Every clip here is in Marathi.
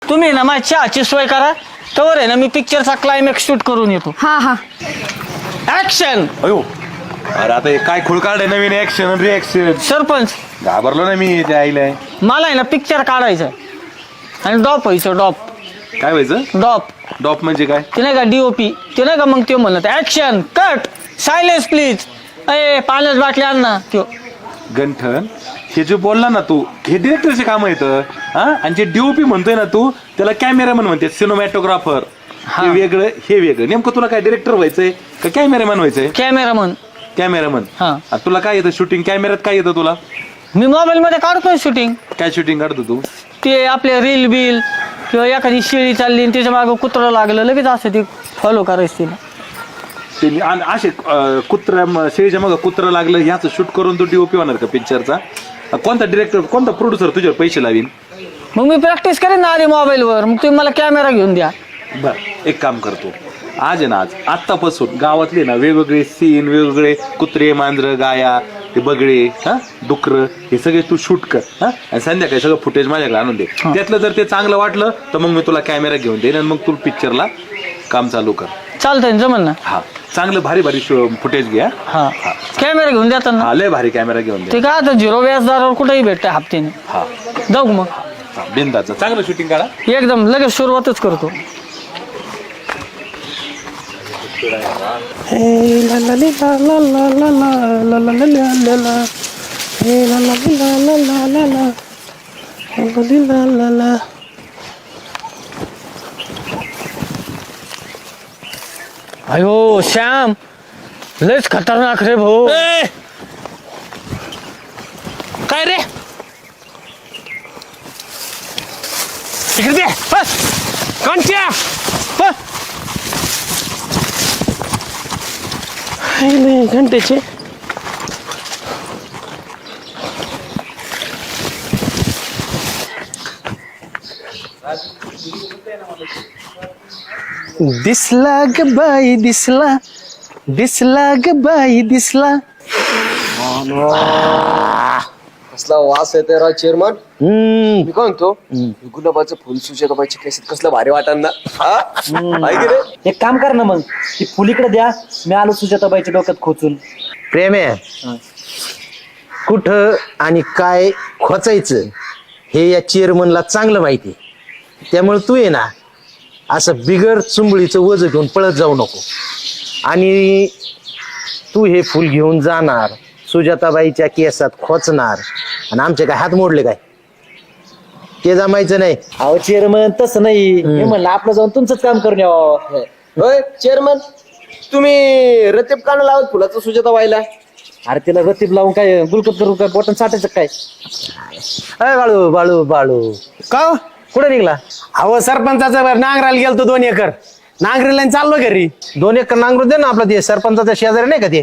तुम्ही ना माझी चहाची सोय करा, तर आहे ना मी पिक्चरचा क्लायमॅक्स शूट करून येतो. हा हा. ऍक्शन. अयो, अरे आता हे काय खुळ काढ नवीन ऍक्शन रिॲक्शन. सरपंच घाबरलो ना मी त्या आईला. मला आहे ना पिक्चर काढायचं आणि डॉप व्हायचं. डॉप काय व्हायचं? डॉप डॉप म्हणजे काय? ते नाही का डीओपी, ते नाही का मग ते म्हणत ऍक्शन कट सायलेन्स प्लीज. अरे पाण्याच बाटली आण ना. त्यो गंठन, हे जे बोलला ना तू, हे डिरेक्टरचे काम येतं. हा, आणि जे डीओपी म्हणतोय ना तू, त्याला कॅमेरामॅन म्हणते, सिनेमॅटोग्राफर. हे वेगळं हे वेगळं. नेमकं तुला काय डिरेक्टर व्हायचंय का कॅमेरामॅन व्हायचंय? कॅमेरामन. कॅमेरामन. हा. आणि तुला काय येतं शूटिंग? कॅमेऱ्यात काय येतं तुला? मी मोबाईल मध्ये काढतोय शूटिंग. काय शूटिंग काढतो तू? ते आपले रील बिल किंवा एखादी शेळी चालली आणि त्याच्या मागं कुत्रं लागलं, लगेच असं ते फॉलो करायचं तिला. ते आणि असे कुत्रा शेळीच्या मग कुत्रं लागलं ह्याचं शूट करून तू डीओपी होणार का पिक्चरचा? कोणता डिरेक्टर कोणता प्रोड्युसर तुझ्यावर पैसे लावीन? मग मी प्रॅक्टिस करेन ना आधी मोबाईलवर. मग तुम्ही मला कॅमेरा घेऊन द्या. बर, एक काम करतो, आज आहे ना, आज आत्तापासून गावातले ना वेगवेगळे सीन, वेगवेगळे कुत्रे, मांजरं, गाया, ते बगळे, हा, डुकर, हे सगळे तू शूट कर. हा, आणि संध्याकाळी सगळं फुटेज माझ्याकडे आणून दे. त्यातलं जर ते चांगलं वाटलं तर मग मी तुला कॅमेरा घेऊन देईन आणि मग तू पिक्चरला काम चालू कर. चालतंय ना, जमल ना. हा, चांगलं भारी भारी फुटेज घ्या. हा, कॅमेरा घेऊन देतात ना. हा, लय भारी कॅमेरा घेऊन दे. ते काय आता 0 व्याजदारावर कुठेही भेटतंय हप्त्याने. हा, जाऊ मग. बिंदाचं चांगलं शूटिंग काढा. एकदम लगेच सुरुवातच करतो. अयो श्याम, लयच खतरनाक रे भाऊ. काय रे? इकडे दे. कोणत्या घंटेचे दिसला ग बाई, दिसला दिसला ग बाई, दिसला. कसला वास येते राव चेअरमन. मी काय म्हणतो, गुलाबाचं फुल सुशेताबाईच्या केसात कसलं भारी वाटण ना. एक काम कर ना मग, ती फुलीकडे द्या, मी आलो सुजाताबाईच्या डोक्यात खोचून. प्रेम आहे कुठं आणि काय खोचायचं हे या चेअरमनला चांगलं माहिती. त्यामुळे तू ये ना असं बिगर चुंबळीचं वज घेऊन पळत जाऊ नको. आणि तू हे फुल घेऊन जाणार, सुजाताबाईच्या केसात खोचणार आणि आमचे काय हात मोडले काय, ते जमायचं नाही. अहो चेअरमन तसं नाही, मी म्हणलं आपलं जाऊन तुमचंच काम करून यावं. होय चेअरमन, तुम्ही रतीब काना लावत फुलाचं सुजाताबाईला? अरे तिला रतीब लावून काय गुलकत करून काय बॉटन साठायचं काय? अय बाळू बाळू बाळू, का कुठे निघला? अहो सरपंचाचा नांगराला गेलतो 2 एकर नांगरीला चाललो घरी. 2 एकर नांगरू दे ना. आपला ते सरपंचाचा शेजारी नाही का, ते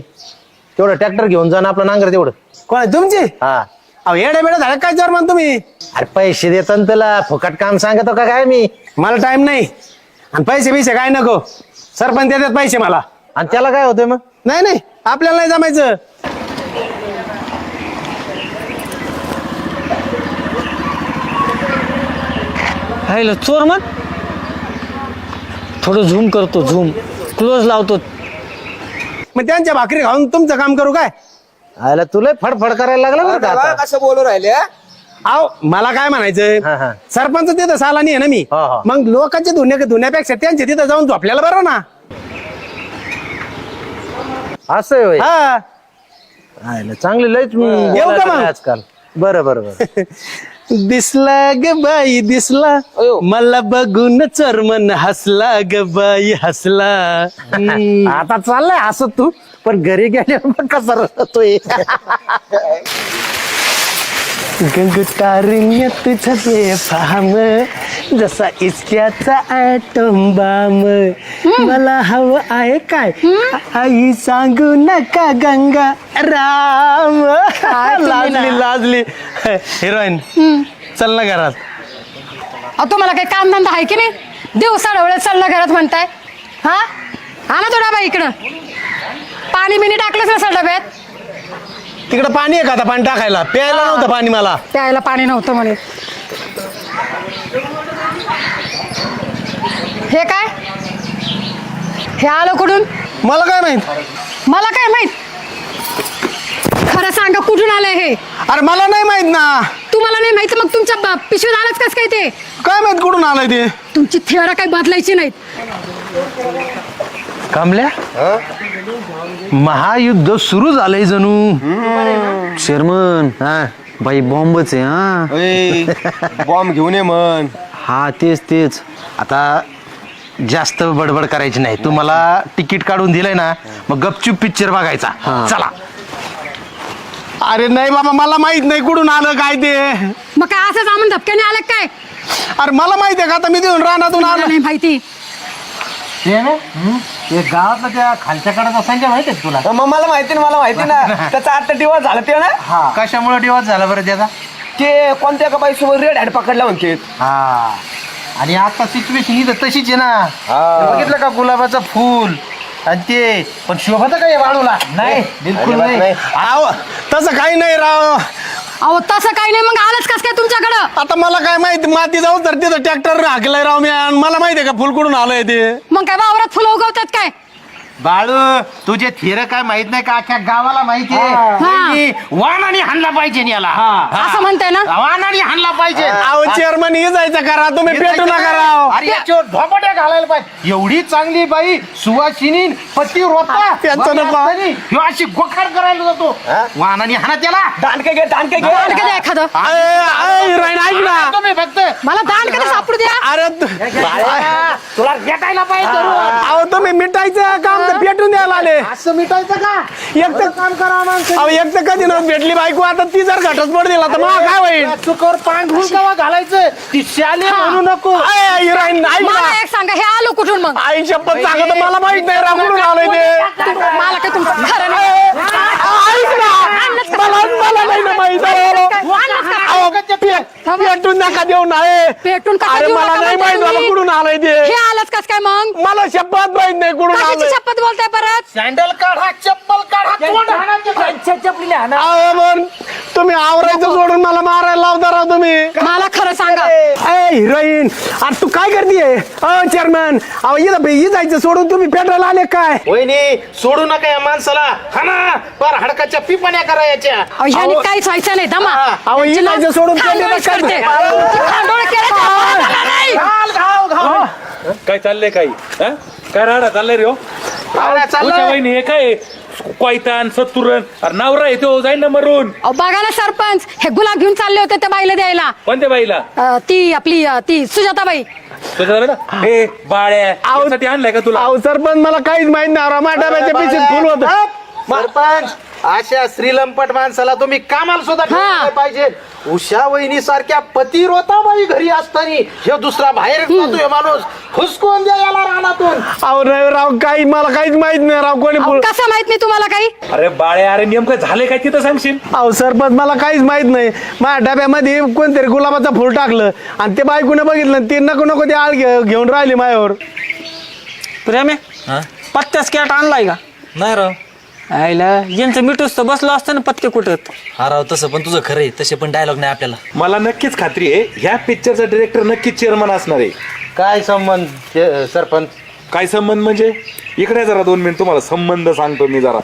तेवढं ट्रॅक्टर घेऊन जा ना आपला नांगर तेवढं. कोण आहे तुमची? हा, अहो येड्या बेड्या झाल्या काय चेअरमन तुम्ही? अरे पैसे देतो ना त्याला, फुकट काम सांगतो का काय मी? मला टाइम नाही आणि पैसे काय नको. सरपंच देतात पैसे मला. आणि त्याला काय होतंय मग? नाही नाही, आपल्याला नाही जमायचं. हायला चोर मग थोडं झूम करतो, झूम क्लोज लावतो. मग त्यांच्या भाकरी खाऊन तुमचं काम करू काय? आयला तुला फडफड करायला लागला बरं का आता. कसं बोलू राहिले? अहो मला काय हा, हा. म्हणायचं, सरपंच तिथं सालानी आहे ना मी. हा, हा. मग लोकांच्या धुण्यापेक्षा त्यांच्या तिथं जाऊन झोपल्याला बरं ना. असं होय. हा, आयला चांगली लयच येऊ का मग? आजकाल. बरं बरं बरं. दिसला ग बाई, दिसला अयो. मला बघून चर्मन हसला ग बाई, हसला. आता चाललाय हसत तू, पण घरी गेल्यावर कसा रडतोय. गंगतारुण्यात तुझे फाम जसा इचक्याचा ॲटम बाम. मला हवं आहे काय आई सांगू नका गंगा राम. लाजली लाजली. हिरोईन चल ना घरात. अहो तुम्हाला काही कामधंदा आहे की नाही? दिवसाड वेळेस चाललं घरात म्हणताय. हा, आणा तो डबा इकडं. पाणी बिनी टाकलंच नसेल डब्यात. तिकडं पाणी आहे का आता पाणी टाकायला? प्यायला नव्हतं पाणी मला. प्यायला पाणी नव्हतं म्हणे. हे काय हे आलं कुठून? मला काय माहित? मला काय माहित? खरं सांगा कुठून आलंय हे? अरे मला नाही माहित ना. तुम्हाला नाही माहित मग तुमच्या पिशवीत आलंच कस काय ते? काय माहित कुठून आलंय ते? तुमची थेअरा काही बदलायची नाहीत. कामल्या महायुद्ध सुरू झालंय जणू. चेअरमन हा बाई बॉम्बच आहे हा. बॉम्ब घेऊन ये मन. हा तेच आता जास्त बडबड करायची नाही. तुम्हाला तिकीट काढून दिलंय ना, मग गपचूप पिक्चर बघायचा. चला. अरे नाही बाबा, मला माहित नाही कुठून आलं काय ते. मग काय असंच आम्ही धपक्याने आलं काय? अरे मला माहिती आहे का, आता मी तिथून रानातून मला आलो. नाही माहिती. गावातला त्या खालच्या कडाचा संख्या माहिती आहे तुला? मग मला माहिती ना त्याचा 8 दिवस झाला ते ना. कशामुळे दिवस झाला बरं त्याचा? ते कोणत्या का बाई सोबत रेड हँड पकडला म्हणते. हा, आणि आता सिच्युएशन इथं तशीच आहे ना. ते बघितलं का गुलाबाचं फूल आणि ते पण शोभत काय बाळूला? नाही, बिलकुल नाही. अहो, तसं काही नाही राव. अहो तसं काही नाही. मग आलंच कस काय तुमच्याकडं? आता मला काय माहिती, माती जाऊ तर तिथं ट्रॅक्टर हाकलाय राव मी, आणि मला माहिती आहे का फुल कुठून आलंय ते. मग काय वावरात फुलं उगवतात काय? बाळू, तुझे थिर काय माहित नाही का? अख्ख्या गावाला माहिती आहे. वानाने हाणला पाहिजे याला. असं म्हणताय ना? वानाने हाणला पाहिजे. अहो चेअरमन, हे जायचं करा, तुम्ही पेटू नका राव. अरे याच्यावर झोपाट्या घालायला पाहिजे. एवढी चांगली बाई, सुवासिनी, पती रोता, त्याचं नको. ह्यो अशी गोखार करायला जातो. वानाने हाणा त्याला. दांडके घे. दान कधी एखादं? हिरोईन ऐक ना. तुम्ही फक्त मला दान कधी सापडू द्या. अरे तुला भेटायला पाहिजे. अहो तुम्ही मिठाईचं काम तर पेटून द्यायला आले. असं मिटायचं का? एक तर काम करा. अहो एक तर कधी नव्हती भेटली बायको, आता ती जर घटस्फोट दिला तर मग काय होईल? चुकावर पांघरून कवा घालायचं? ती शाले म्हणू नको. हिरोईन ऐक मला ना. एक सांगा, हे आलो कुठून मग? आई शपथ सांगत, मला माहित नाही राव कुठून आलंय ते. मला काय तुमचं खरं नाही. ऐक ना, मला नाही ना माहित. अहो, पेटून नका देऊ ना. पेटून कसा अरे देऊ मला नका नाही म्हणताय माहित बाबा तुम्ही? कुठून आलंय ते. हे आलंच कस काय मग? मला शपथ माहित नाही कुठून कशाची आलंय. शपथ बोलताय परत? सँडल काढा, चप्पल काढा, तोंड हाणा. अहो पण तुम्ही आवरायचं सोडून मला मारायला लावता राव तुम्ही. मला खरं सांगा. हिरोईन, अरे तू काय करतीये? चेअरमॅन, अहो इथं जायचं सोडून तुम्ही पेट्रोल आले काय? वहिनी, सोडू नका या माणसाला. हाना, पर हडकाच्या पिपाण्या करा याच्या. अहो, ह्याने काहीच व्हायचं नाही. दमा. अहो ही जायचं सोडून खांडोळीच पेट्रोल करते. करते. खांडोळ केलं तर फायदा नाही. काय चाललंय काही हा? काय राडा चाललंय रे हो? तुझ्या वहिनी हे काय क्वायतान सत्तुरण अरे नवरा येतो जाईल ना मरून. अहो, बघा ना सरपंच, हे गुलाब घेऊन चालले होते त्या बाईला द्यायला. कोणत्या बाईला? ती आपली ती सुजाताबाई. तुझ्या बाईला? हे बाळ्या यासाठी आणलाय का तुला? अहो सरपंच, मला काहीच माहित नाही राव. माझ्या डब्याच्या पिशवीत फुल होतं. सरपंच, अशा श्रीलंपट माणसाला तुम्ही कामाला सुद्धा ठेवलं पाहिजे. उषा वहिनी सारख्या पती रोताबाई घरी असताना हे दुसरा बाहेर जातोय माणूस. हुसकून द्या याला रानातून. अहो नाही राव, मला काहीच माहित नाही राव कोणी अहो, फुल. कसं माहित नाही तुम्हाला काही? अरे बाळ्या, अरे नेमकं झालंय काय तिथं सांगशील? अहो सरपंच, मला काहीच माहित नाही. माझ्या डब्यामध्ये कोणतरी गुलाबाचं फुल टाकलं आणि ते बायकोने बघितलं, ते नको ते आळ घेऊन राहिली माझ्यावर. प्रेम पत्त्याच कॅट आणलाय का? नाही राव. आईला यांचं मिठूस तर बसलं असतं ना पत्ते कुठत. हा राव, तसं पण तुझं खरं आहे. तसे पण डायलॉग नाही आपल्याला. मला नक्कीच खात्री आहे ह्या पिक्चरचा डिरेक्टर नक्कीच चेअरमन असणार आहे. काय संबंध सरपंच? काय संबंध म्हणजे? इकडे जरा 2 मिनिट, तुम्हाला संबंध सांगतो मी जरा.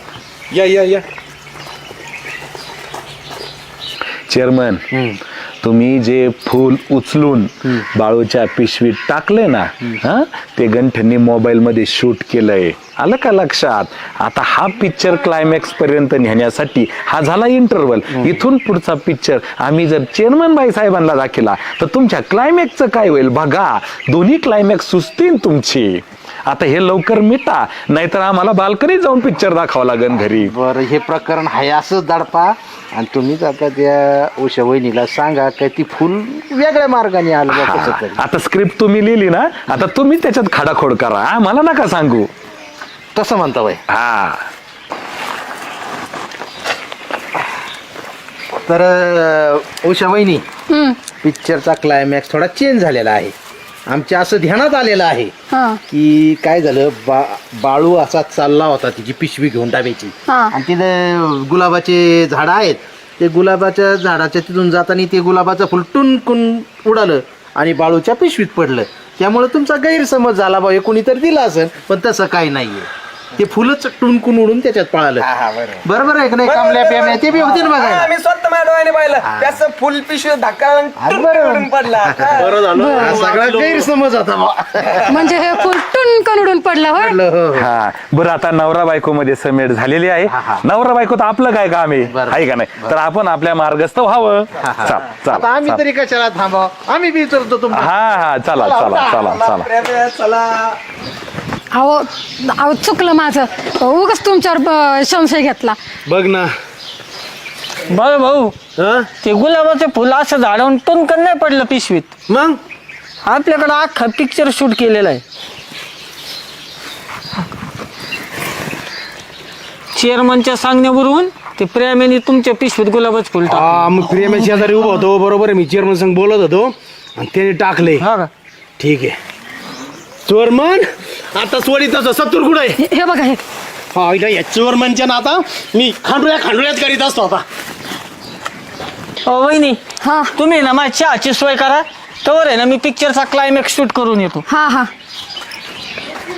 या चेअरमन, तुम्ही जे फूल उचलून बाळूच्या पिशवीत टाकले ना, ते गंठ्यांनी मोबाईल मध्ये शूट केलंय. आलं का लक्षात? आता हा पिक्चर क्लायमॅक्स पर्यंत नेण्यासाठी हा झाला इंटरव्हल. इथून पुढचा पिक्चर आम्ही जर चेअरमन बाई साहेबांना दाखवला तर तुमच्या क्लायमॅक्सचं काय होईल बघा. दोन्ही क्लायमॅक्स सुचतील तुमची. आता हे लवकर मिटा, नाहीतर आम्हाला बाल्कनीत जाऊन पिक्चर दाखवावं लागेल घरी. बरं, हे प्रकरण आहे असंच दडपा आणि तुम्हीच आता त्या उषा वहिनीला सांगा का ती फुल वेगळ्या मार्गाने आलं बा कसं तरी. आता स्क्रिप्ट तुम्ही लिहिली ना, आता तुम्ही त्याच्यात खाडाखोड करा. मला नका सांगू. तसं म्हणता वय. हा, तर उषा वहिनी, पिक्चरचा क्लायमॅक्स थोडा चेंज झालेला आहे. आमच्या असं ध्यानात आलेलं आहे की काय झालं, बाळू असा चालला होता तिची पिशवी घेऊन टाकायची आणि तिथे गुलाबाचे झाडं आहेत. ते गुलाबाच्या झाडाच्या तिथून जाताना ते गुलाबाचं फुल टुनकून उडालं आणि बाळूच्या पिशवीत पडलं. त्यामुळे तुमचा गैरसमज झाला बा, हे कोणीतरी दिलं असेल, पण तसं काही नाहीये. ते फुलंच टुणकून उडून त्याच्यात पळालं. बरोबर आहे की नाही? कामल्या प्याम्या ते बी होते ना बघायला. मी स्वतः माझ्या डोळ्याने पाहिलं त्याचं फुल पिशवी धक्का बरं. पडला. हा सगळा गैरसमज होता बा. म्हणजे हे फुल टुनकन उडून पडलं होय. हो. हा बरं, आता नवरा बायको मध्ये समेट झालेली आहे. नवरा बायको तर आपलं काय काम आहे का नाही? तर आपण आपल्या मार्गस्थ व्हावं. आता आम्ही तरी कशाला थांबाव, आम्ही बी विचारतो तुमचा. हा चला चला चला चला. चला अहो चुकलं माझं, उगाच तुमच्यावर संशय घेतला. बघ ना. बरं भाऊ, ते गुलाबाचे फुल असं झाडावून टुनकन नाही पडलं पिशवीत. मग आपल्याकडे अख्खा पिक्चर शूट केलेला आहे. चेअरमनच्या सांगण्यावरून ते प्रेमाने तुमच्या पिशवीत गुलाबाचं फुल टाकलं. हा मग प्रेम शेजारी उभा होतो, बरोबर आहे. मी चेअरमन संग बोलत होतो आणि त्याने टाकले. हा का? ठीक आहे चोरमन, आता सोडीचा सत्तर कुठं आहे? हे बघा हे. हा इथं या चोरमनच्या ना आता मी खांडोळ्यात करीत असतो आता. वहिनी, हा तुम्ही ना माझ्या चहाची सोय करा, तर आहे ना मी पिक्चरचा क्लायमॅक्स शूट करून येतो. हा हा